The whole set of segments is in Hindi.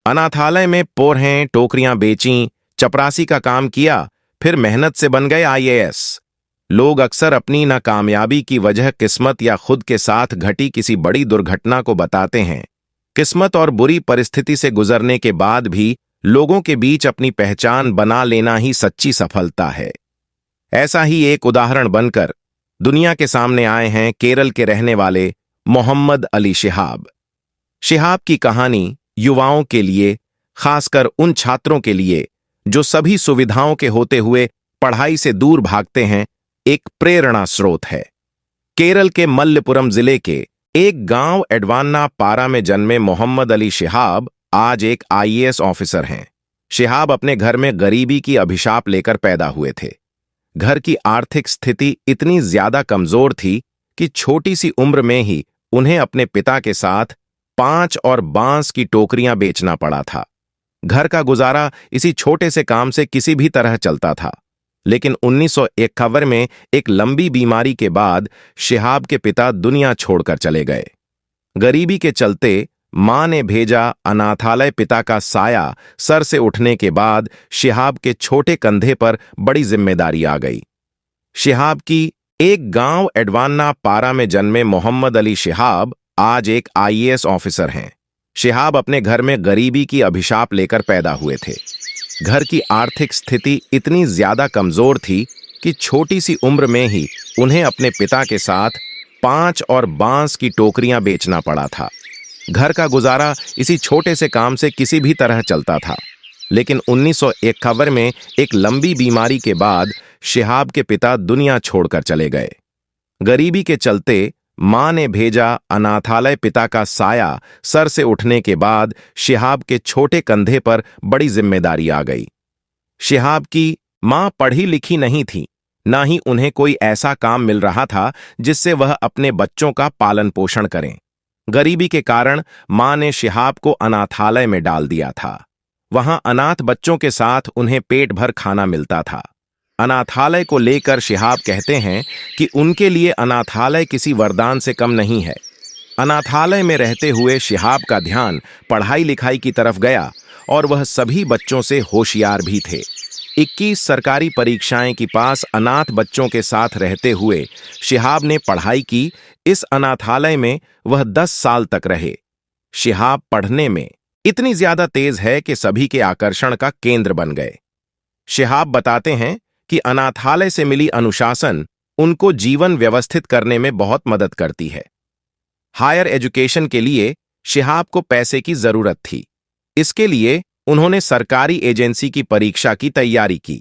अनाथालय में पोरहें टोकरियां बेचीं, चपरासी का काम किया, फिर मेहनत से बन गए आईएएस। लोग अक्सर अपनी नाकामयाबी की वजह किस्मत या खुद के साथ घटी किसी बड़ी दुर्घटना को बताते हैं। किस्मत और बुरी परिस्थिति से गुजरने के बाद भी लोगों के बीच अपनी पहचान बना लेना ही सच्ची सफलता है। ऐसा ही एक उदाहरण बनकर दुनिया के सामने आए हैं केरल के रहने वाले मोहम्मद अली शिहाब। शिहाब की कहानी युवाओं के लिए, खासकर उन छात्रों के लिए जो सभी सुविधाओं के होते हुए पढ़ाई से दूर भागते हैं, एक प्रेरणा स्रोत है। केरल के मल्लपुरम जिले के एक गांव एडवान्ना पारा में जन्मे मोहम्मद अली शिहाब आज एक आईएएस ऑफिसर हैं। शिहाब अपने घर में गरीबी की अभिशाप लेकर पैदा हुए थे। घर की आर्थिक स्थिति इतनी ज्यादा कमजोर थी कि छोटी सी उम्र में ही उन्हें अपने पिता के साथ 5 और बांस की टोकरियां बेचना पड़ा था। घर का गुजारा इसी छोटे से काम से किसी भी तरह चलता था। लेकिन 1951 में एक लंबी बीमारी के बाद शिहाब के पिता दुनिया छोड़कर चले गए। गरीबी के चलते मां ने भेजा अनाथालय। पिता का साया सर से उठने के बाद शिहाब के छोटे कंधे पर बड़ी जिम्मेदारी आ गई। शिहाब की एक गांव एडवान्ना पारा में जन्मे मोहम्मद अली शिहाब आज एक आईएएस ऑफिसर हैं। शिहाब अपने घर में गरीबी की अभिशाप लेकर पैदा हुए थे। घर की आर्थिक स्थिति इतनी ज्यादा कमजोर थी कि छोटी सी उम्र में ही उन्हें अपने पिता के साथ 5 और बांस की टोकरियां बेचना पड़ा था। घर का गुजारा इसी छोटे से काम से किसी भी तरह चलता था। लेकिन 1951 में एक लंबी बीमारी के बाद शिहाब के पिता दुनिया छोड़कर चले गए। गरीबी के चलते मां ने भेजा अनाथालय। पिता का साया सर से उठने के बाद शिहाब के छोटे कंधे पर बड़ी जिम्मेदारी आ गई। शिहाब की मां पढ़ी लिखी नहीं थी, ना ही उन्हें कोई ऐसा काम मिल रहा था जिससे वह अपने बच्चों का पालन पोषण करें। गरीबी के कारण मां ने शिहाब को अनाथालय में डाल दिया था। वहां अनाथ बच्चों के साथ उन्हें पेट भर खाना मिलता था। अनाथालय को लेकर शिहाब कहते हैं कि उनके लिए अनाथालय किसी वरदान से कम नहीं है। अनाथालय में रहते हुए शिहाब का ध्यान पढ़ाई लिखाई की तरफ गया और वह सभी बच्चों से होशियार भी थे। 21 सरकारी परीक्षाएं की पास अनाथ बच्चों के साथ रहते हुए शिहाब ने पढ़ाई की। इस अनाथालय में वह 10 साल तक रहे। शिहाब पढ़ने में इतनी ज्यादा तेज है कि सभी के आकर्षण का केंद्र बन गए। शिहाब बताते हैं कि अनाथालय से मिली अनुशासन उनको जीवन व्यवस्थित करने में बहुत मदद करती है। हायर एजुकेशन के लिए शिहाब को पैसे की जरूरत थी। इसके लिए उन्होंने सरकारी एजेंसी की परीक्षा की तैयारी की।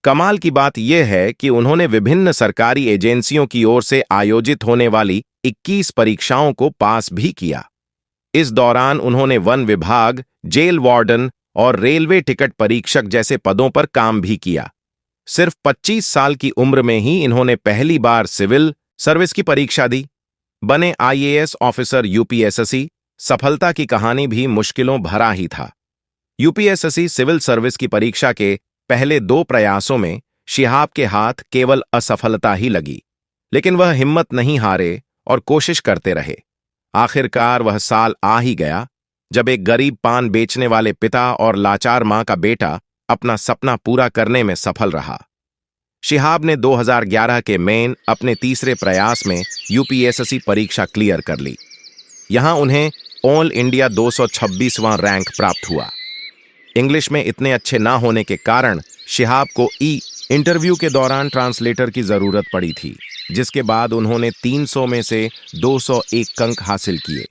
कमाल की बात यह है कि उन्होंने विभिन्न सरकारी एजेंसियों की ओर से आयोजित होने वाली 21 परीक्षाओं को पास भी किया। इस दौरान उन्होंने वन विभाग, जेल वार्डन और रेलवे टिकट परीक्षक जैसे पदों पर काम भी किया। सिर्फ 25 साल की उम्र में ही इन्होंने पहली बार सिविल सर्विस की परीक्षा दी, बने आईएएस ऑफिसर यूपीएससी। सफलता की कहानी भी मुश्किलों भरा ही था। यूपीएससी सिविल सर्विस की परीक्षा के पहले 2 प्रयासों में शिहाब के हाथ केवल असफलता ही लगी, लेकिन वह हिम्मत नहीं हारे और कोशिश करते रहे। आखिरकार वह साल आ ही गया जब एक गरीब पान बेचने वाले पिता और लाचार मां का बेटा अपना सपना पूरा करने में सफल रहा। शिहाब ने 2011 के मेन अपने तीसरे प्रयास में यूपीएससी परीक्षा क्लियर कर ली। यहां उन्हें ऑल इंडिया 226वां रैंक प्राप्त हुआ। इंग्लिश में इतने अच्छे ना होने के कारण शिहाब को इंटरव्यू के दौरान ट्रांसलेटर की जरूरत पड़ी थी, जिसके बाद उन्होंने 300 में से 201 अंक हासिल किए।